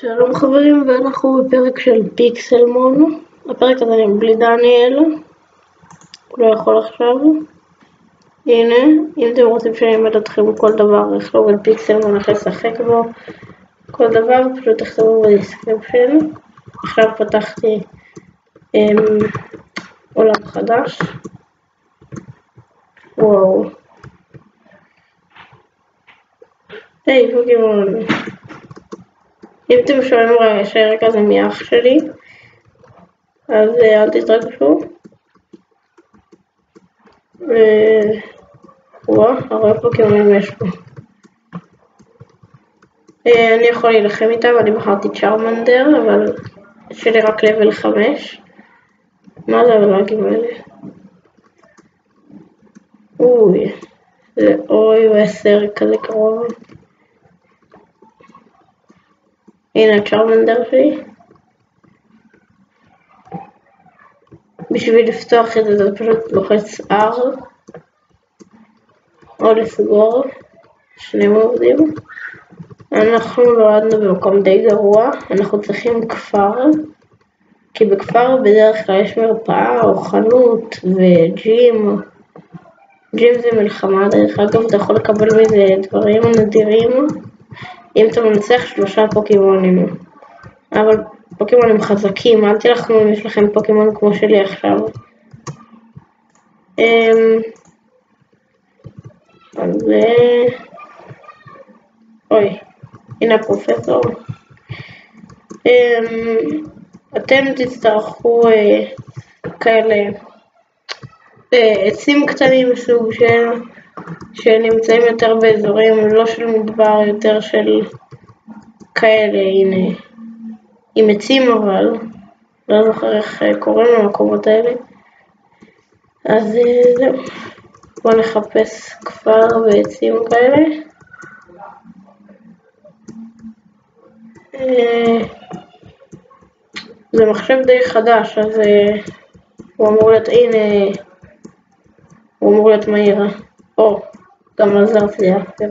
שלום חברים, ואנחנו בפרק של פיקסלמון. הפרק הזה בלי דניאל, הוא לא יכול עכשיו. הנה, אם אתם רוצים שאני אלמד אתכם כל דבר, איך לא עובד פיקסלמון, איך לשחק בו, כל דבר, פשוט תכתבו בדיסקריפשן. עכשיו פתחתי עולם חדש. וואו. היי פוקימון. אם אתם שואלים שהרקע זה מאח שלי, אז אל תתרגשו. וואו, הרבה פוקימונים יש פה. אני יכול להילחם איתם, אני בחרתי צ'רמנדר, אבל שלי רק לבל 5. מה זה הלאגים האלה? אוי, זה אוי ו10 כזה קרוב. הנה הצ'רמנדר שלי. בשביל לפתוח את זה, פשוט לוחץ R או לסגור, שניהם עובדים. אנחנו נולדנו במקום די גרוע, אנחנו צריכים כפר, כי בכפר בדרך כלל יש מרפאה או חנות וג'ים. ג'ים זה מלחמה, דרך אגב אתה יכול לקבל מזה דברים נדירים אם אתה מנצח 3 פוקימונים, אבל פוקימונים חזקים, אל תלחמו אם יש לכם פוקימון כמו שלי עכשיו. אז אוי, הנה הפרופסור. אתם תצטרכו כאלה עצים קטנים מסוג שנמצאים יותר באזורים לא של מדבר, יותר של כאלה, הנה, עם עצים, אבל לא זוכר איך קוראים למקומות האלה. אז זהו, בואו נחפש כפר ועצים כאלה. זה מחשב די חדש, אז הוא אמור להיות, הנה, הוא אמור להיות מהיר. גם עזרתי לי אפשר.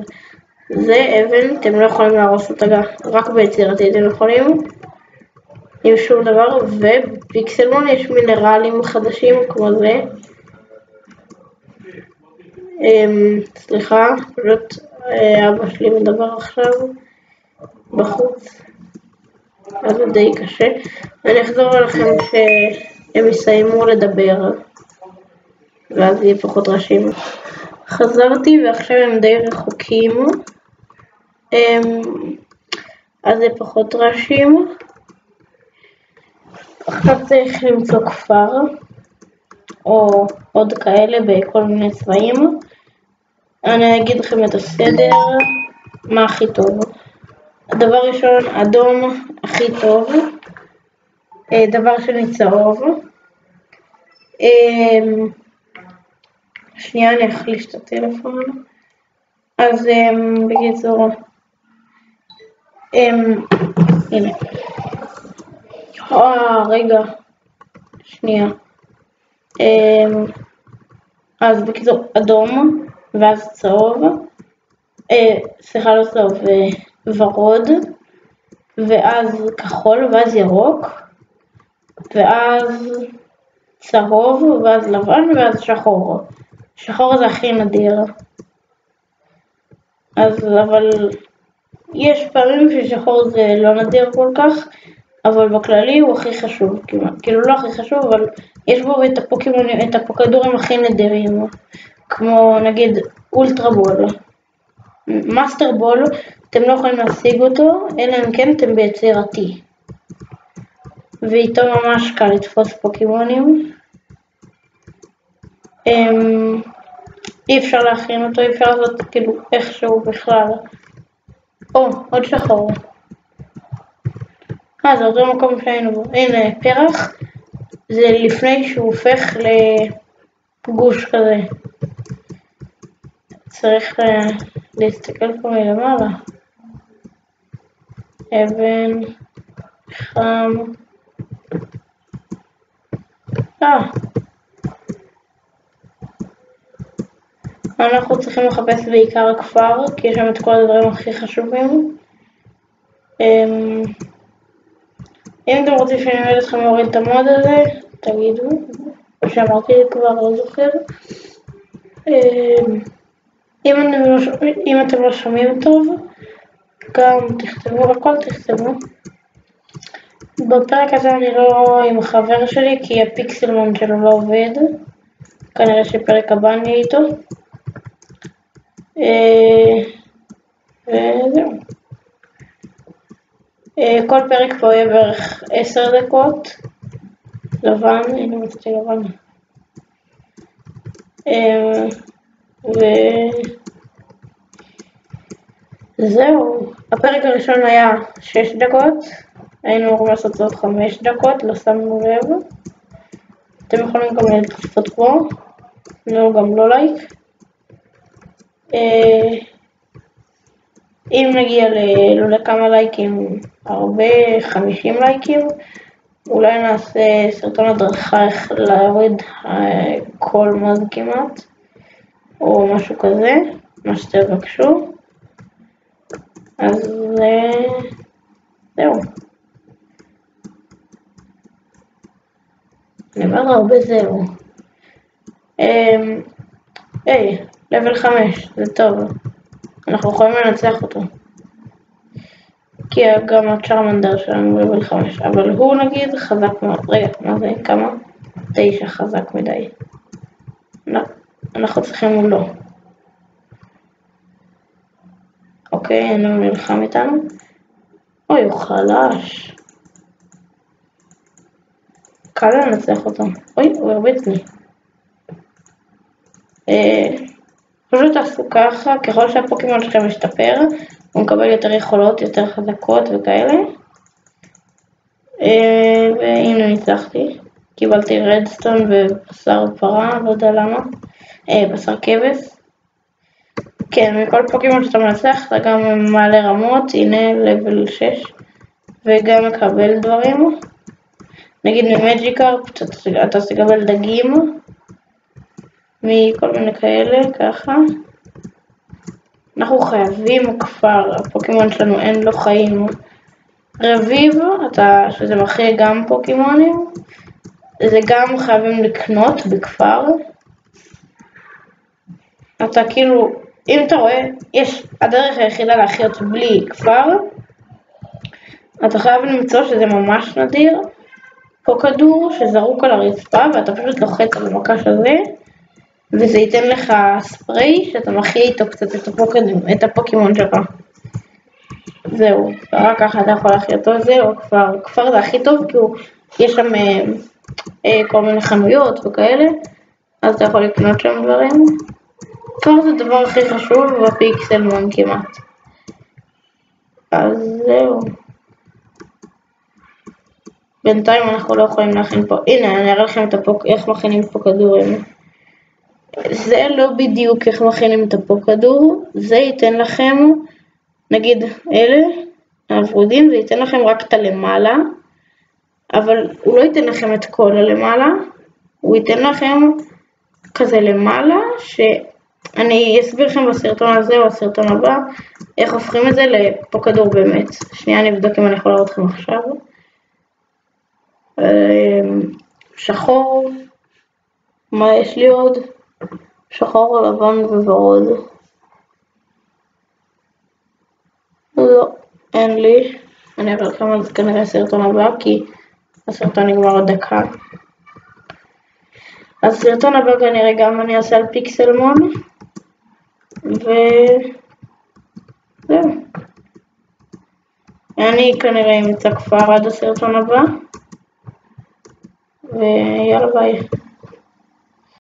זה אבן, אתם לא יכולים להרוס אותה, רק ביצירתי אתם יכולים, עם שום דבר. ובפיקסלמון יש מינרלים חדשים כמו זה. סליחה, פשוט אבא שלי מדבר עכשיו בחוץ, אז זה די קשה. אני אחזור אליכם שהם יסיימו לדבר, ואז יהיה פחות רעשים. חזרתי ועכשיו הם די רחוקים, אז זה פחות רעשים. עכשיו צריך למצוא כפר, או עוד כאלה בכל מיני צבעים. אני אגיד לכם את הסדר, מה הכי טוב. דבר ראשון, אדום הכי טוב. דבר שני, צהוב. שנייה, אני אחליש את הטלפון. אז בקיצור, הנה. רגע, שנייה. אז בקיצור, אדום, ואז צהוב, סליחה, לא צהוב, ורוד, ואז כחול, ואז ירוק, ואז צהוב, ואז לבן, ואז שחור. שחור זה הכי נדיר. אבל יש פעמים ששחור זה לא נדיר כל כך, אבל בכללי הוא הכי חשוב, כאילו לא הכי חשוב, אבל יש בו את הפוקימונים, את הפוקדורים הכי נדירים, כמו נגיד אולטרה בול. מאסטר בול, אתם לא יכולים להשיג אותו, אלא אם כן אתם ביצירתי. ואיתו ממש קל לתפוס פוקימונים. אי אפשר להכין אותו, אי אפשר לעשות כאילו איכשהו בכלל. עוד שחור. זה אותו מקום שהיינו בו. הנה, פרח, זה לפני שהוא הופך לגוש כזה. צריך להסתכל פה מלמעלה. אבן, חם. אנחנו צריכים לחפש בעיקר הכפר, כי יש שם את כל הדברים הכי חשובים. אם אתם רוצים שאני אלמד אתכם להוריד את המוד הזה, תגידו, כמו שאמרתי כבר, לא זוכר. אם אתם לא שומעים טוב, גם תכתבו, הכל תכתבו. בפרק הזה אני לא עם החבר שלי, כי הפיקסלמון שלו לא עובד. כנראה שפרק הבא אני איתו. וזהו. כל פרק פה יהיה בערך 10 דקות. לבן, הנה מצאתי לבן. וזהו, הפרק הראשון היה 6 דקות, היינו אמורים לעשות עוד 5 דקות, לא שמנו לב. אתם יכולים גם לצפות פה, תנו גם לא לייק. אם נגיע לכמה לייקים, הרבה, 50 לייקים, אולי נעשה סרטון הדרכה איך להוריד כל מוד כמעט, או משהו כזה, מה שתבקשו. אז זהו. אני אומר הרבה זהו. לבל 5, זה טוב. אנחנו יכולים לנצח אותו. כי גם הצ'רמנדר שלנו לבל 5, אבל הוא נגיד חזק מאוד. רגע, מה זה? כמה? 9 חזק מדי. אנחנו צריכים מולו. אוקיי, אני נלחם איתנו. אוי, הוא חלש. קל לנצח אותו. אוי, הוא הרביץ לי. פשוט תעשו ככה, ככל שהפוקימון שלכם משתפר, הוא מקבל יותר יכולות, יותר חזקות וכאלה. והנה ניצחתי. קיבלתי רדסטון ובשר פרה, לא יודע למה. בשר כבש. כן, מכל פוקימון שאתה מנצח, אתה גם מעלה רמות, הנה לבל 6. וגם מקבל דברים. נגיד ממג'יקארפ, אתה תקבל דגים. מכל מיני כאלה, ככה. אנחנו חייבים כפר, הפוקימון שלנו אין לו חיים. רביב, שזה מכיל גם פוקימונים, זה גם חייבים לקנות בכפר. אתה כאילו, אם אתה רואה, הדרך היחידה להחיות בלי כפר, אתה חייב למצוא שזה ממש נדיר, פה כדור שזרוק על הרצפה ואתה פשוט לוחץ על המקש הזה, וזה ייתן לך ספרי שאתה מחיה איתו קצת את הפוקימון שלך. זהו, רק ככה אתה יכול להחיה אותו, זהו, כפר זה הכי טוב כי יש שם כל מיני חנויות וכאלה, אז אתה יכול לקנות שם דברים. כפר זה הדבר הכי חשוב בפיקסלמון כמעט. אז זהו. בינתיים אנחנו לא יכולים להכין פה, הנה אני אראה לכם איך מכינים פה כדורים. זה לא בדיוק איך מכינים את הפוקדור, זה ייתן לכם, נגיד אלה, הוורודים, זה ייתן לכם רק את הלמעלה, אבל הוא לא ייתן לכם את כל הלמעלה, הוא ייתן לכם כזה למעלה, שאני אסביר לכם בסרטון הזה או בסרטון הבא, איך הופכים את זה לפוקדור באמת. שנייה אני אבדוק אם אני יכולה לראות אתכם עכשיו. שחור, מה יש לי עוד? שחור, לבן וורוד. לא, אין לי. אני אראה לכם על זה כנראה סרטון הבא, כי הסרטון נגמר עוד דקה. אז סרטון הבא כנראה גם אני אעשה על פיקסלמון. וזהו. אני כנראה אמצא כפר עד הסרטון הבא. ויאללה ביי.